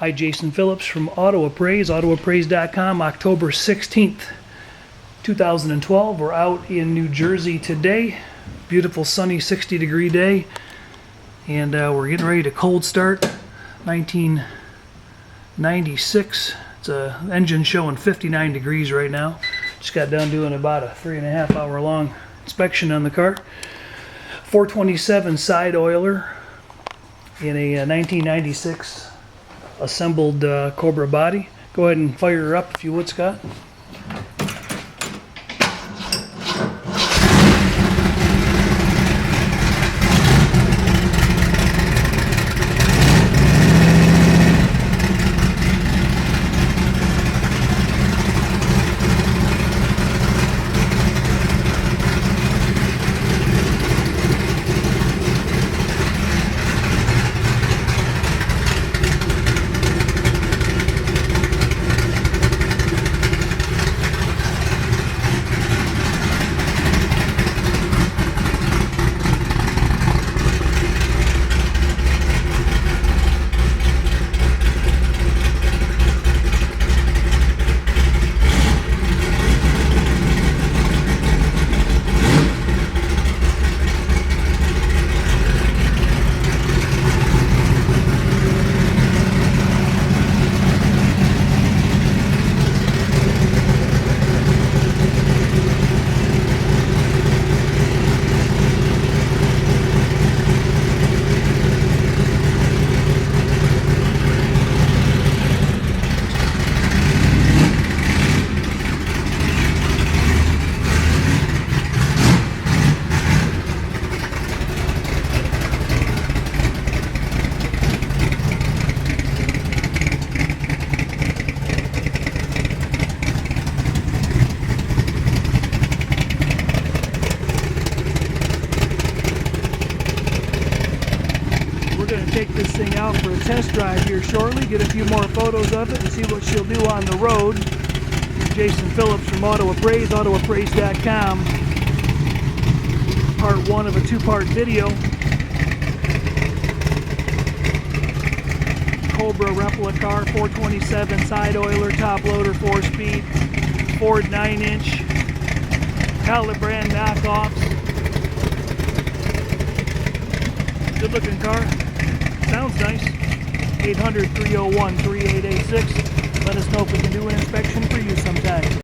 Hi, Jason Phillips from AutoAppraise.com, October 16th, 2012. We're out in New Jersey today. Beautiful sunny 60-degree day. And we're getting ready to cold start 1996. It's a engine showing 59 degrees right now. Just got done doing about a 3.5 hour long inspection on the car. 427 side oiler in a 1996 assembled Cobra body. Go ahead and fire her up if you would, Scott. We're going to take this thing out for a test drive here shortly, get a few more photos of it and see what she'll do on the road. Jason Phillips from AutoAppraise.com. Part 1 of a 2-part video. Cobra replica, 427 side oiler, top loader, 4-speed, Ford 9-inch, Cali brand knockoffs. Good looking car. Sounds nice. 800-301-3886. Let us know if we can do an inspection for you sometime.